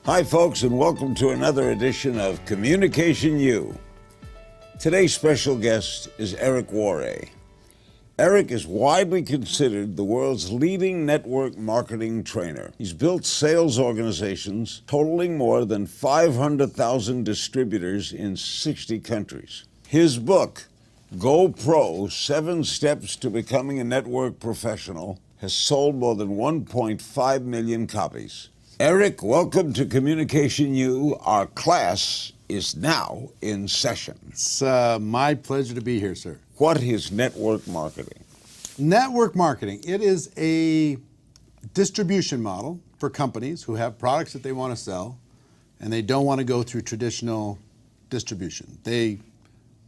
Hi, folks, and welcome to another edition of Communication U. Today's special guest is Eric Worre. Eric is widely considered the world's leading network marketing trainer. He's built sales organizations totaling more than 500,000 distributors in 60 countries. His book, Go Pro: 7 Steps to Becoming a Network Professional, has sold more than 1.5 million copies. Eric, welcome to Communication U. Our class is now in session. It's my pleasure to be here, sir. What is network marketing? Network marketing, it is a distribution model for companies who have products that they want to sell and they don't want to go through traditional distribution. They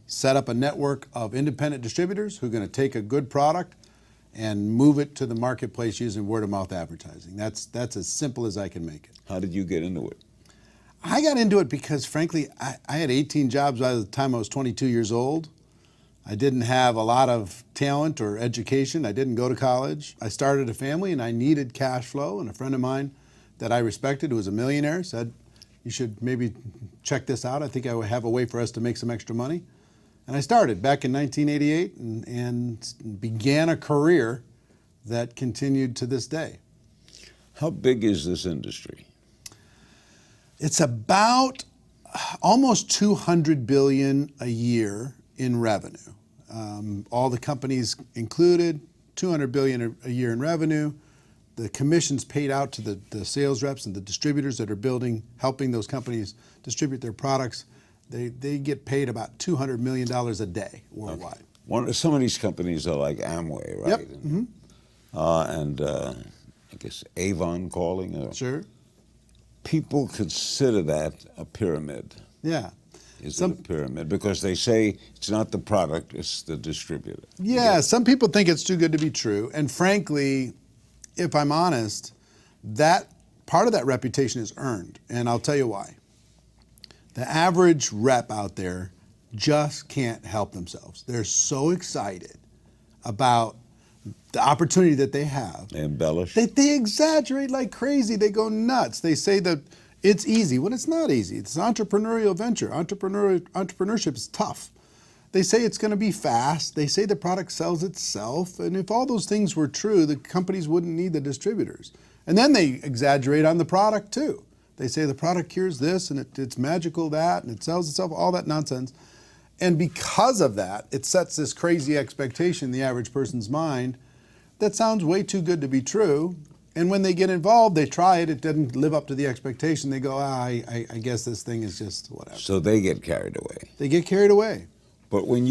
set up a network of independent distributors who are going to take a good product and move it to the marketplace using word-of-mouth advertising. That's as simple as I can make it. How did you get into it? I got into it because, frankly, I had 18 jobs by the time I was 22 years old. I didn't have a lot of talent or education. I didn't go to college. I started a family and I needed cash flow, and a friend of mine that I respected, who was a millionaire, said, you should maybe check this out. I think I would have a way for us to make some extra money. And I started back in 1988 and began a career that continued to this day. How big is this industry? It's about almost $200 billion a year in revenue. All the companies included, $200 billion a year in revenue. The commissions paid out to the sales reps and the distributors that are helping those companies distribute their products. They get paid about $200 million a day worldwide. Okay. Some of these companies are like Amway, right? Yep. Mm-hmm. I guess Avon calling. Sure. People consider that a pyramid. Yeah. Is it a pyramid? Because they say it's not the product, it's the distributor. Yeah, some people think it's too good to be true. And frankly, if I'm honest, that part of that reputation is earned. And I'll tell you why. The average rep out there just can't help themselves. They're so excited about the opportunity that they have. They embellish. They exaggerate like crazy. They go nuts. They say that it's easy when it's not easy. It's an entrepreneurial venture. Entrepreneurship is tough. They say it's going to be fast. They say the product sells itself. And if all those things were true, the companies wouldn't need the distributors. And then they exaggerate on the product too. They say the product cures this and it's magical that and it sells itself, all that nonsense. And because of that, it sets this crazy expectation in the average person's mind that sounds way too good to be true. And when they get involved, they try it, it doesn't live up to the expectation. They go, I guess this thing is just whatever. So they get carried away. They get carried away. But when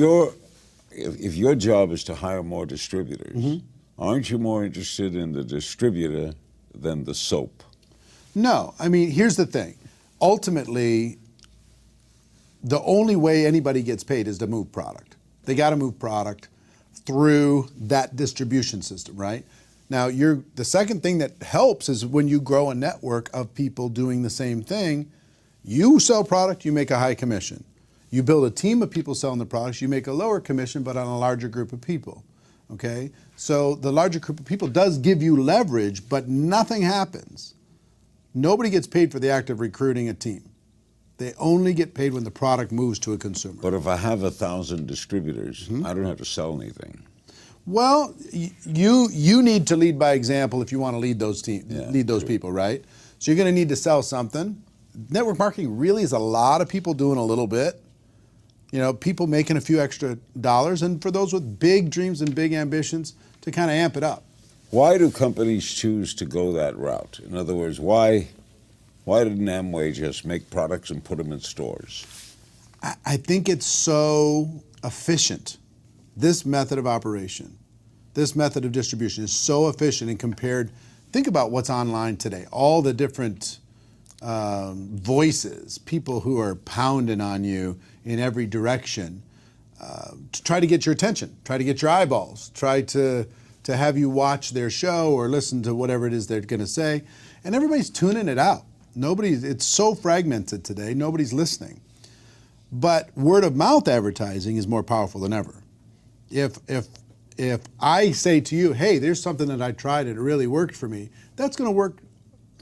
if your job is to hire more distributors, mm-hmm. aren't you more interested in the distributor than the soap? No, I mean, here's the thing. Ultimately, the only way anybody gets paid is to move product. They got to move product through that distribution system, right? Now, the second thing that helps is when you grow a network of people doing the same thing. You sell product, you make a high commission. You build a team of people selling the products, you make a lower commission, but on a larger group of people, okay? So the larger group of people does give you leverage, but nothing happens. Nobody gets paid for the act of recruiting a team. They only get paid when the product moves to a consumer. But if I have 1,000 distributors, mm-hmm. I don't have to sell anything. Well, you need to lead by example if you want to lead those people, right? So you're going to need to sell something. Network marketing really is a lot of people doing a little bit. You know, people making a few extra dollars, and for those with big dreams and big ambitions to kind of amp it up. Why do companies choose to go that route? In other words, why didn't Amway just make products and put them in stores? I think it's so efficient. This method of operation, this method of distribution is so efficient and compared. Think about what's online today. All the different voices, people who are pounding on you in every direction to try to get your attention, try to get your eyeballs, try to have you watch their show or listen to whatever it is they're going to say. And everybody's tuning it out. It's so fragmented today, nobody's listening. But word of mouth advertising is more powerful than ever. If I say to you, hey, there's something that I tried and it really worked for me, that's going to work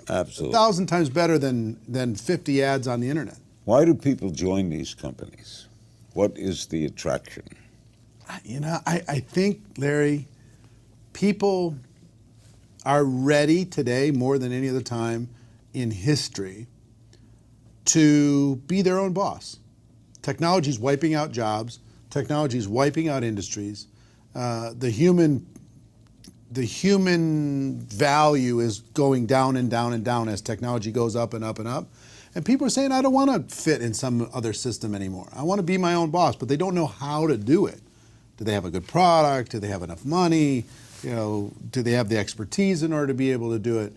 Absolutely. 1,000 times better than 50 ads on the internet. Why do people join these companies? What is the attraction? I think, Larry, people are ready today more than any other time in history to be their own boss. Technology is wiping out jobs. Technology is wiping out industries. The human value is going down and down and down as technology goes up and up and up. And people are saying, I don't want to fit in some other system anymore. I want to be my own boss, but they don't know how to do it. Do they have a good product? Do they have enough money? Do they have the expertise in order to be able to do it?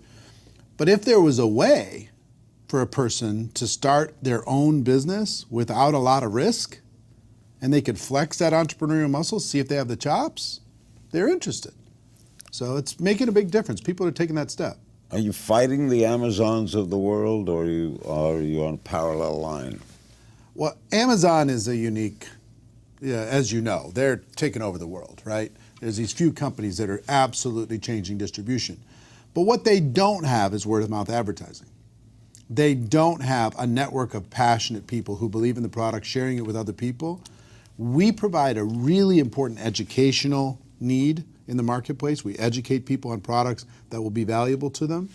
But if there was a way for a person to start their own business without a lot of risk, and they could flex that entrepreneurial muscle, see if they have the chops, they're interested. So it's making a big difference. People are taking that step. Are you fighting the Amazons of the world, or are you on a parallel line? Well, Amazon is a unique, as you know, they're taking over the world, right? There's these few companies that are absolutely changing distribution. But what they don't have is word of mouth advertising. They don't have a network of passionate people who believe in the product, sharing it with other people. We provide a really important educational need in the marketplace. We educate people on products that will be valuable to them.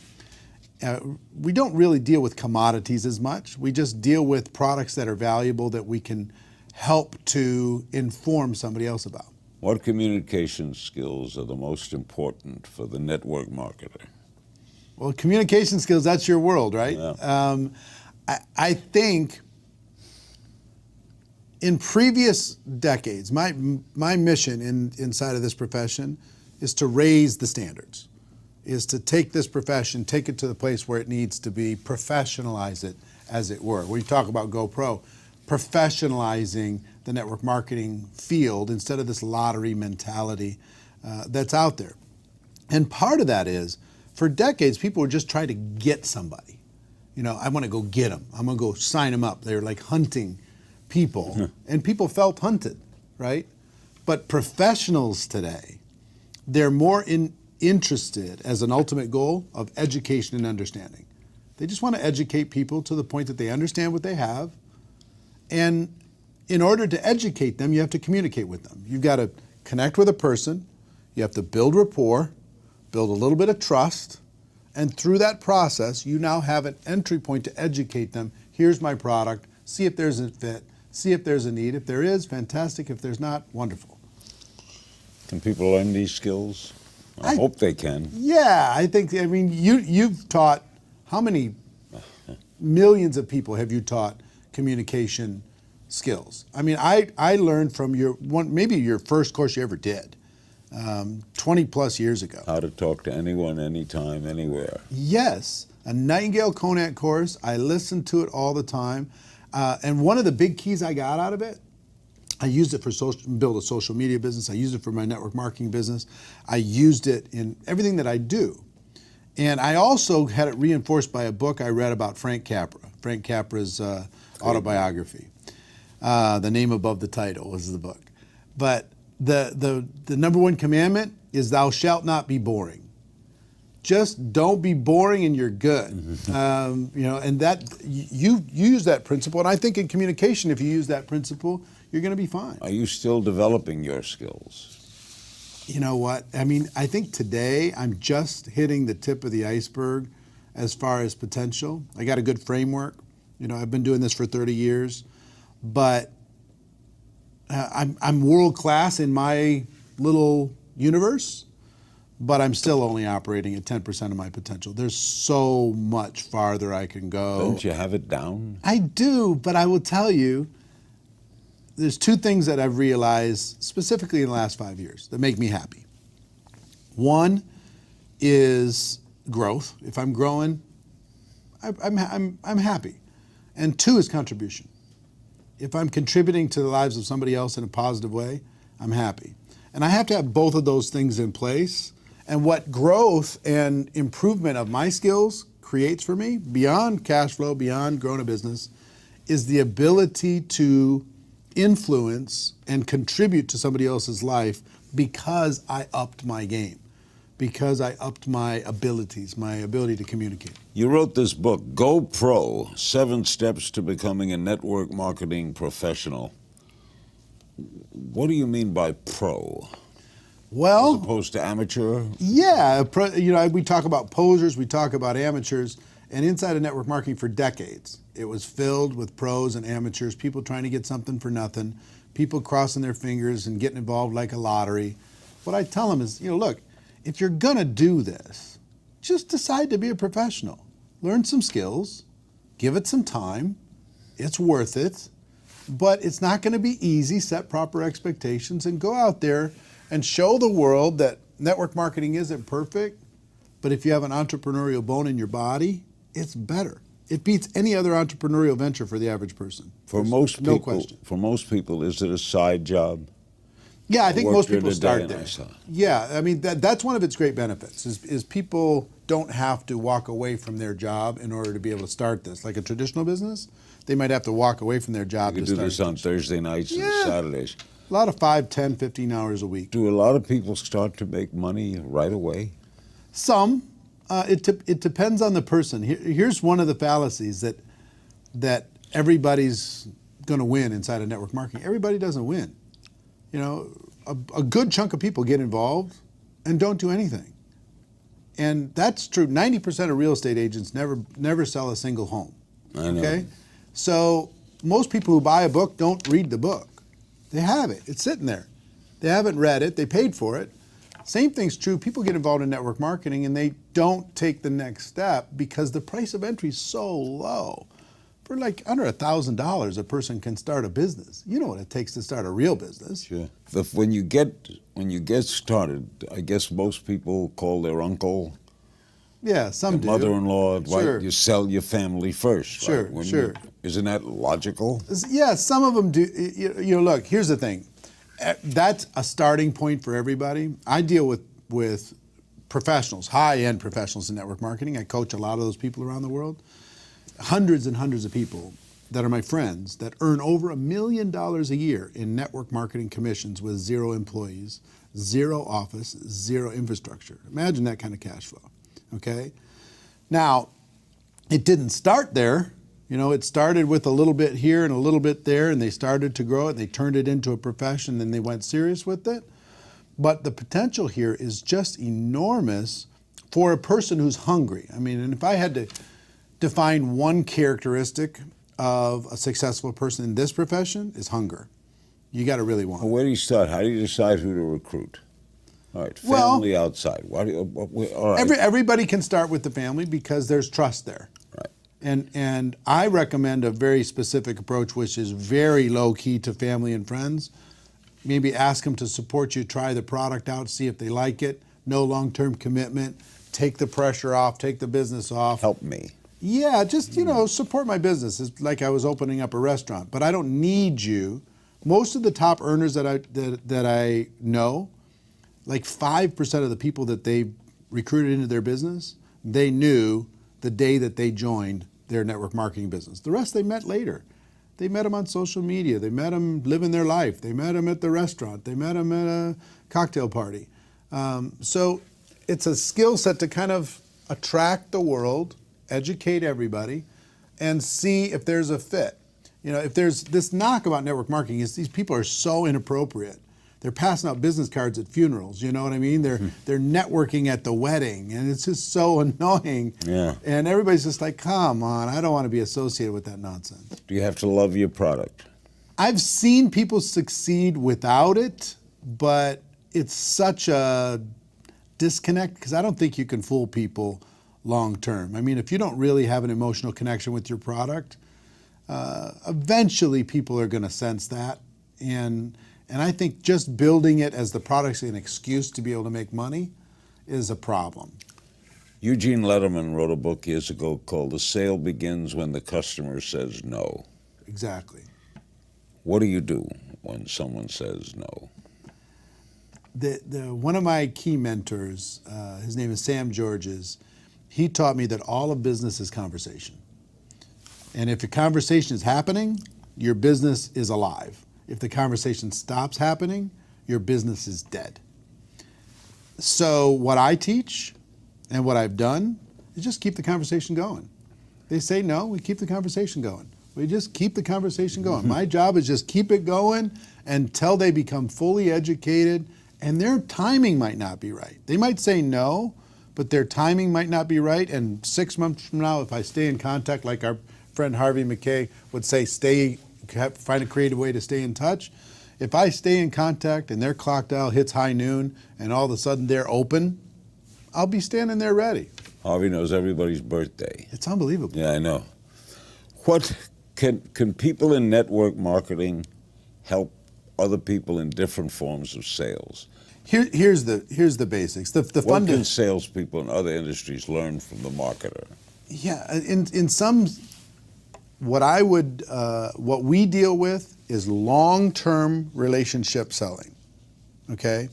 We don't really deal with commodities as much. We just deal with products that are valuable that we can help to inform somebody else about. What communication skills are the most important for the network marketer? Well, communication skills, that's your world, right? Yeah. I think in previous decades, my mission inside of this profession is to raise the standards, is to take this profession, take it to the place where it needs to be, professionalize it, as it were. We talk about GoPro, professionalizing the network marketing field instead of this lottery mentality that's out there. And part of that is, for decades, people were just trying to get somebody. I want to go get them. I'm going to go sign them up. They're like hunting people, and people felt hunted, right? But professionals today, they're more interested as an ultimate goal of education and understanding. They just want to educate people to the point that they understand what they have. And in order to educate them, you have to communicate with them. You've got to connect with a person. You have to build rapport, build a little bit of trust. And through that process, you now have an entry point to educate them. Here's my product. See if there's a fit. See if there's a need. If there is, fantastic. If there's not, wonderful. Can people learn these skills? I hope they can. Yeah, I mean, you've taught, how many millions of people have you taught communication skills? I mean, I learned from maybe your first course you ever did, 20 plus years ago. How to talk to anyone, anytime, anywhere. Yes, a Nightingale Conant course. I listened to it all the time. And one of the big keys I got out of it, I used it for build a social media business. I used it for my network marketing business. I used it in everything that I do. And I also had it reinforced by a book I read about Frank Capra. Frank Capra's autobiography. The name above the title was the book. But the number one commandment is thou shalt not be boring. Just don't be boring and you're good. And that you use that principle. And I think in communication, if you use that principle, you're going to be fine. Are you still developing your skills? You know what? I mean, I think today I'm just hitting the tip of the iceberg as far as potential. I got a good framework. I've been doing this for 30 years, but I'm world class in my little universe, but I'm still only operating at 10% of my potential. There's so much farther I can go. Don't you have it down? I do, but I will tell you, there's two things that I've realized specifically in the last 5 years that make me happy. One is growth. If I'm growing, I'm happy. And two is contribution. If I'm contributing to the lives of somebody else in a positive way, I'm happy. And I have to have both of those things in place. And what growth and improvement of my skills creates for me, beyond cash flow, beyond growing a business, is the ability to influence and contribute to somebody else's life because I upped my game. because I upped my abilities, my ability to communicate. You wrote this book, Go Pro, 7 Steps to Becoming a Network Marketing Professional. What do you mean by pro? Well, As opposed to amateur? yeah, we talk about posers, we talk about amateurs, and inside of network marketing for decades, it was filled with pros and amateurs, people trying to get something for nothing, people crossing their fingers and getting involved like a lottery. What I tell them is, look, if you're gonna do this, just decide to be a professional. Learn some skills, give it some time, it's worth it, but it's not gonna be easy. Set proper expectations and go out there and show the world that network marketing isn't perfect, but if you have an entrepreneurial bone in your body, it's better. It beats any other entrepreneurial venture for the average person. For most people, no question. For most people, is it a side job? Yeah, I think most people Worked during start the there. day, I saw. Yeah, I mean that's one of its great benefits is people don't have to walk away from their job in order to be able to start this. Like a traditional business, they might have to walk away from their job You to could do start this on Thursday nights and Yeah. Saturdays. a lot of 5, 10, 15 hours a week. Do a lot of people start to make money right away? Some. It depends on the person. Here's one of the fallacies that everybody's going to win inside of network marketing. Everybody doesn't win. A good chunk of people get involved and don't do anything. And that's true. 90% of real estate agents never sell a single home. I know. Okay? So most people who buy a book don't read the book. They have it. It's sitting there. They haven't read it. They paid for it. Same thing's true. People get involved in network marketing and they don't take the next step because the price of entry is so low. For like under $1,000, a person can start a business. You know what it takes to start a real business. Sure. When you get started, I guess most people call their uncle, Yeah, some do. mother-in-law, Sure. you sell your family first. Sure, right? sure. Isn't that logical? Yeah, some of them do. Look, here's the thing. That's a starting point for everybody. I deal with professionals, high-end professionals in network marketing. I coach a lot of those people around the world. Hundreds and hundreds of people that are my friends that earn over $1 million a year in network marketing commissions with 0 employees, 0 office, 0 infrastructure. Imagine that kind of cash flow, okay? Now, it didn't start there. It started with a little bit here and a little bit there, and they started to grow it. They turned it into a profession, and they went serious with it. But the potential here is just enormous for a person who's hungry. I mean, and if I had to define one characteristic of a successful person in this profession, is hunger. You got to really want it. Well, where do you start? How do you decide who to recruit? All right, family outside. All right. Everybody can start with the family because there's trust there. Right. And I recommend a very specific approach, which is very low key to family and friends. Maybe ask them to support you, try the product out, see if they like it. No long-term commitment. Take the pressure off, take the business off. Help me. Yeah, just, support my business. It's like I was opening up a restaurant, but I don't need you. Most of the top earners that I know, like 5% of the people that they recruited into their business, they knew the day that they joined their network marketing business. The rest they met later. They met them on social media. They met them living their life. They met them at the restaurant. They met them at a cocktail party. So it's a skill set to kind of attract the world, educate everybody, and see if there's a fit. If there's this knock about network marketing is these people are so inappropriate. They're passing out business cards at funerals, you know what I mean? They're networking at the wedding, and it's just so annoying. Yeah. And everybody's just like, come on, I don't want to be associated with that nonsense. Do you have to love your product? I've seen people succeed without it, but it's such a disconnect because I don't think you can fool people long term. I mean, if you don't really have an emotional connection with your product, eventually people are going to sense that. And I think just building it as the product's an excuse to be able to make money is a problem. Eugene Lederman wrote a book years ago called The Sale Begins When the Customer Says No. Exactly. What do you do when someone says no? One of my key mentors, his name is Sam Georges, he taught me that all of business is conversation. And if a conversation is happening, your business is alive. If the conversation stops happening, your business is dead. So what I teach and what I've done is just keep the conversation going. They say no, we keep the conversation going. We just keep the conversation going. My job is just keep it going until they become fully educated, and their timing might not be right. They might say no, but their timing might not be right. And 6 months from now, if I stay in contact, like our friend Harvey McKay would say, find a creative way to stay in touch. If I stay in contact and their clock dial hits high noon and all of a sudden they're open, I'll be standing there ready. Harvey knows everybody's birthday. It's unbelievable. Yeah, I know. What can people in network marketing help other people in different forms of sales? Here's the basics. What can salespeople in other industries learn from the marketer? Yeah, in some, what we deal with is long-term relationship selling. Okay,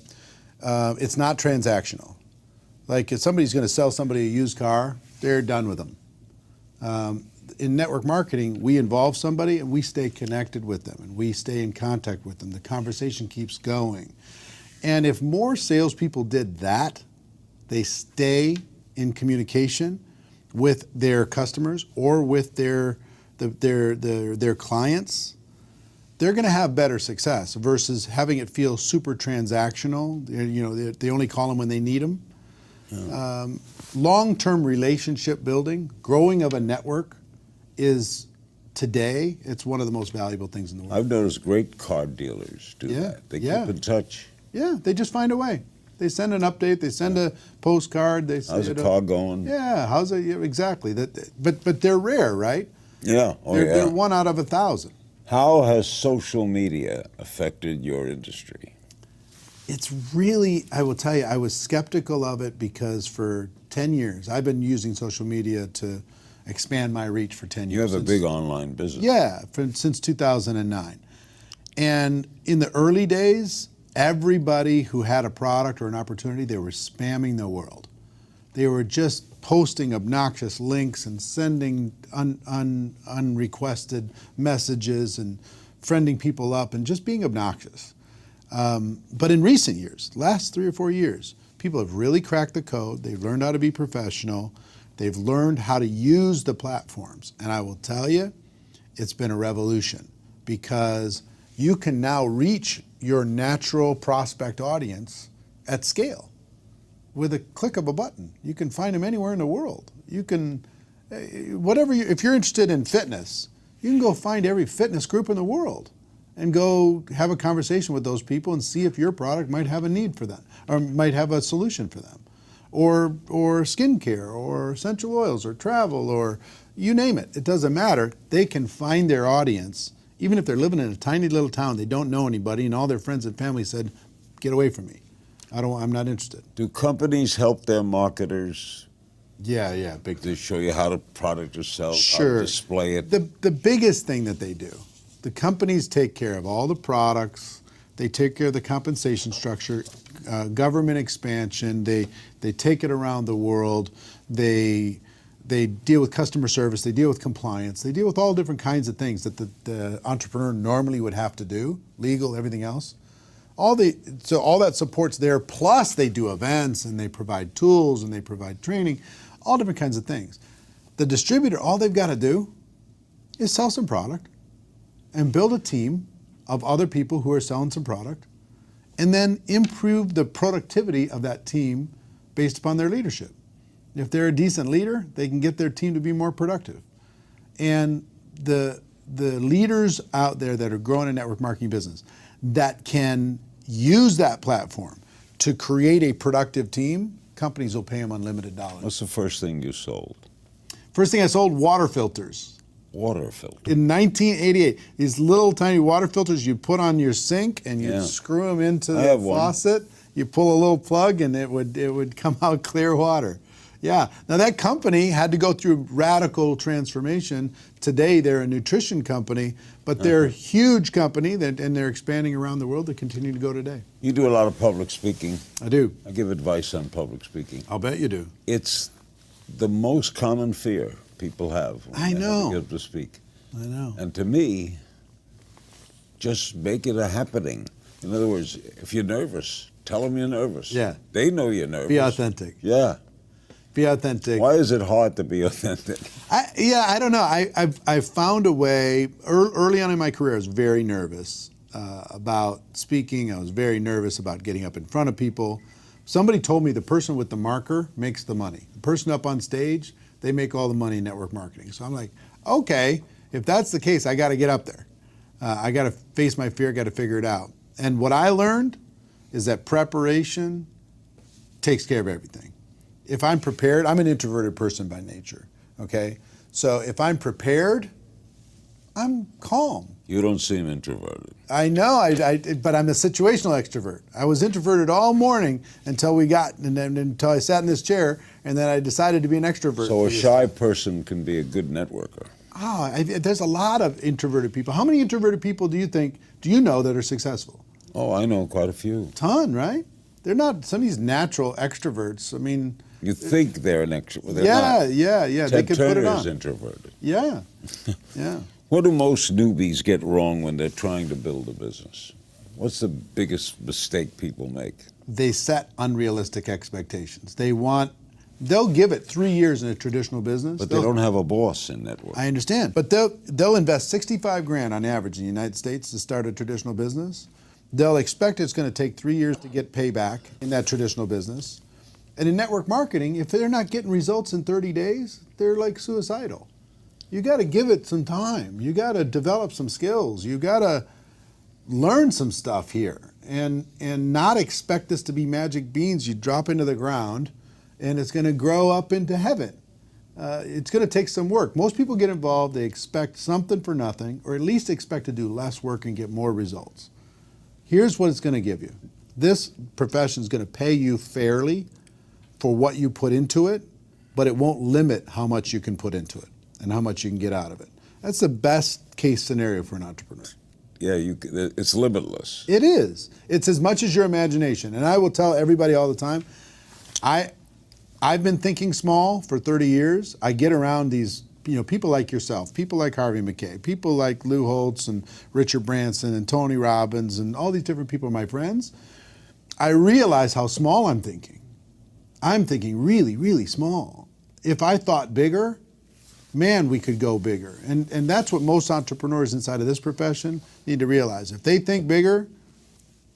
it's not transactional. Like if somebody's going to sell somebody a used car, they're done with them. In network marketing, we involve somebody and we stay connected with them and we stay in contact with them. The conversation keeps going. And if more salespeople did that, they stay in communication with their customers or with their clients, they're going to have better success versus having it feel super transactional. You know, they only call them when they need them. Yeah. Long-term relationship building, growing of a network is today, it's one of the most valuable things in the world. I've noticed great car dealers do that. They keep in touch. Yeah, they just find a way. They send an update. They send a postcard. They say, how's the car going? Yeah, how's it? Yeah, exactly. But they're rare, right? Yeah. They're 1 out of 1,000. How has social media affected your industry? It's really, I will tell you, I was skeptical of it because for 10 years, I've been using social media to expand my reach for 10 years. You have a big online business. Yeah, since 2009. And in the early days, everybody who had a product or an opportunity, they were spamming the world. They were just posting obnoxious links and sending unrequested messages and friending people up and just being obnoxious. But in recent years, last 3 or 4 years, people have really cracked the code. They've learned how to be professional. They've learned how to use the platforms. And I will tell you, it's been a revolution because you can now reach your natural prospect audience at scale with a click of a button. You can find them anywhere in the world. You can, if you're interested in fitness, you can go find every fitness group in the world and go have a conversation with those people and see if your product might have a need for them or might have a solution for them. Or skincare or essential oils or travel or you name it. It doesn't matter. They can find their audience. Even if they're living in a tiny little town, they don't know anybody, and all their friends and family said, "Get away from me. I'm not interested." Do companies help their marketers? Yeah, big. To show you how the product is sold, sure. How to display it. The biggest thing that they do, the companies take care of all the products. They take care of the compensation structure, government expansion. They take it around the world. They deal with customer service. They deal with compliance. They deal with all different kinds of things that the entrepreneur normally would have to do, legal, everything else. So all that support's there. Plus, they do events and they provide tools and they provide training, all different kinds of things. The distributor, all they've got to do is sell some product and build a team of other people who are selling some product, and then improve the productivity of that team based upon their leadership. If they're a decent leader, they can get their team to be more productive. And the leaders out there that are growing a network marketing business that can use that platform to create a productive team, companies will pay them unlimited dollars. What's the first thing you sold? First thing I sold, water filters. Water filter. In 1988, these little tiny water filters you put on your sink and you screw them into the faucet. You pull a little plug and it would come out clear water. Yeah. Now that company had to go through radical transformation. Today they're a nutrition company, but they're a huge company and they're expanding around the world. They continue to go today. You do a lot of public speaking. I do. I give advice on public speaking. I'll bet you do. It's the most common fear people have when I know. they get to speak. I know. And to me, just make it a happening. In other words, if you're nervous, Tell them you're nervous. Yeah. They know you're nervous. Be authentic. Yeah. Be authentic. Why is it hard to be authentic? I don't know. I've found a way. Early on in my career, I was very nervous about speaking. I was very nervous about getting up in front of people. Somebody told me the person with the marker makes the money. The person up on stage, they make all the money in network marketing. So I'm like, okay, if that's the case, I got to get up there. I got to face my fear, got to figure it out. And what I learned is that preparation takes care of everything. If I'm prepared, I'm an introverted person by nature, okay? So if I'm prepared, I'm calm. You don't seem introverted. I know, but I'm a situational extrovert. I was introverted all morning until until I sat in this chair, and then I decided to be an extrovert. So a shy person can be a good networker. There's a lot of introverted people. How many introverted people do you know that are successful? Oh, I know quite a few. Ton, right? They're not some of these natural extroverts. I mean, you think they're an extrovert. Yeah. Ted They could put it Turner on. is introverted. Yeah. What do most newbies get wrong when they're trying to build a business? What's the biggest mistake people make? They set unrealistic expectations. They'll give it 3 years in a traditional business. But they don't have a boss in network. I understand. But they'll invest 65 grand on average in the United States to start a traditional business. They'll expect it's going to take 3 years to get payback in that traditional business. And in network marketing, if they're not getting results in 30 days, they're like suicidal. You got to give it some time. You got to develop some skills. You got to learn some stuff here and not expect this to be magic beans you drop into the ground and it's going to grow up into heaven. It's going to take some work. Most people get involved, they expect something for nothing, or at least expect to do less work and get more results. Here's what it's going to give you. This profession is going to pay you fairly for what you put into it, but it won't limit how much you can put into it and how much you can get out of it. That's the best case scenario for an entrepreneur. Yeah, it's limitless. It is. It's as much as your imagination. And I will tell everybody all the time, I've been thinking small for 30 years. I get around these people like yourself, people like Harvey McKay, people like Lou Holtz and Richard Branson and Tony Robbins and all these different people are my friends. I realize how small I'm thinking. I'm thinking really, really small. If I thought bigger, man, we could go bigger. And that's what most entrepreneurs inside of this profession need to realize. If they think bigger,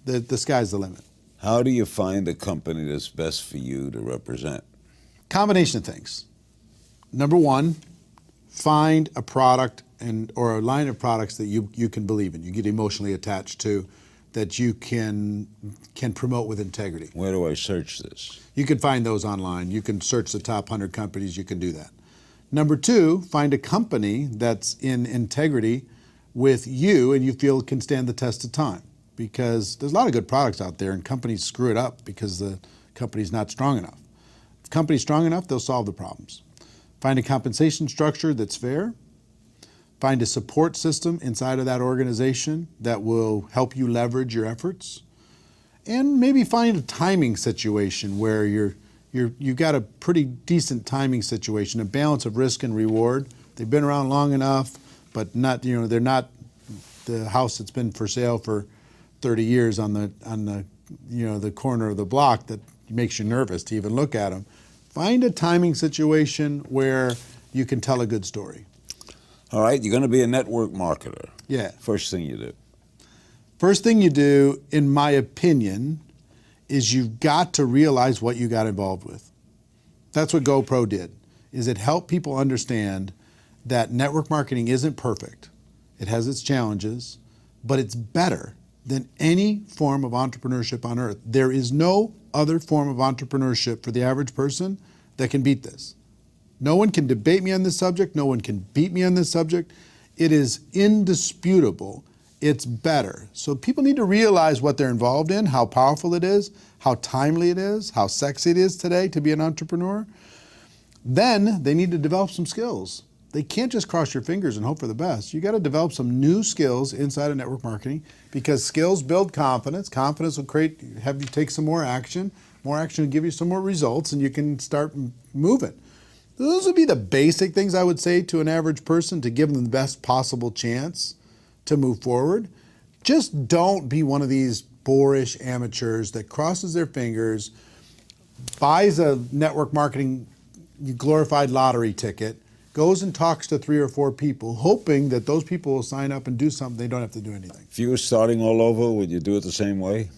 the sky's the limit. How do you find a company that's best for you to represent? Combination of things. Number one, find a product or a line of products that you can believe in, you get emotionally attached to, that you can promote with integrity. Where do I search this? You can find those online. You can search the top 100 companies. You can do that. Number two, find a company that's in integrity with you and you feel can stand the test of time. Because there's a lot of good products out there and companies screw it up because the company's not strong enough. If the company's strong enough, they'll solve the problems. Find a compensation structure that's fair. Find a support system inside of that organization that will help you leverage your efforts. And maybe find a timing situation where you've got a pretty decent timing situation, a balance of risk and reward. They've been around long enough, but not, they're not the house that's been for sale for 30 years on the corner of the block that makes you nervous to even look at them. Find a timing situation where you can tell a good story. All right, you're going to be a network marketer. Yeah. First thing you do. First thing you do, in my opinion, is you've got to realize what you got involved with. That's what GoPro did, is it helped people understand that network marketing isn't perfect. It has its challenges, but it's better than any form of entrepreneurship on earth. There is no other form of entrepreneurship for the average person that can beat this. No one can debate me on this subject. No one can beat me on this subject. It is indisputable. It's better. So people need to realize what they're involved in, how powerful it is, how timely it is, how sexy it is today to be an entrepreneur. Then they need to develop some skills. They can't just cross your fingers and hope for the best. You got to develop some new skills inside of network marketing because skills build confidence. Confidence will have you take some more action. More action will give you some more results and you can start moving. Those would be the basic things I would say to an average person to give them the best possible chance to move forward. Just don't be one of these boorish amateurs that crosses their fingers, buys a network marketing glorified lottery ticket, goes and talks to 3 or 4 people, hoping that those people will sign up and do something. They don't have to do anything. If you were starting all over, would you do it the same way?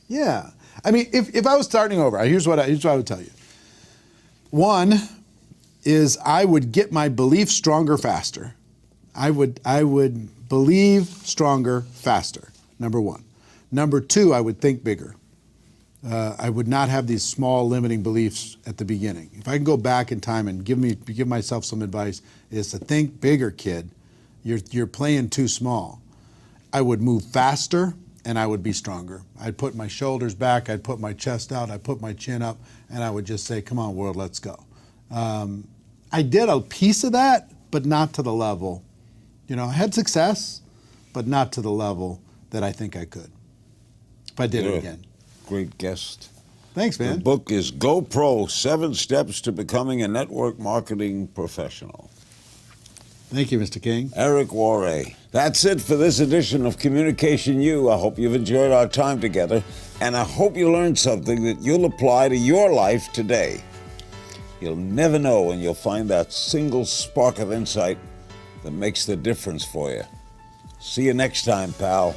Yeah. I mean, if I was starting over, here's what I would tell you. One is I would get my belief stronger faster. I would believe stronger faster, number one. Number two, I would think bigger. I would not have these small limiting beliefs at the beginning. If I can go back in time and give myself some advice, is to think bigger, kid. You're playing too small. I would move faster and I would be stronger. I'd put my shoulders back, I'd put my chest out, I'd put my chin up, and I would just say, come on, world, let's go. I did a piece of that, but not to the level. You know, I had success, but not to the level that I think I could. If I did it again. Great guest. Thanks, man. The book is Go Pro, 7 Steps to Becoming a Network Marketing Professional. Thank you, Mr. King. Eric Worre. That's it for this edition of Communication U. I hope you've enjoyed our time together, and I hope you learned something that you'll apply to your life today. You'll never know when you'll find that single spark of insight that makes the difference for you. See you next time, pal.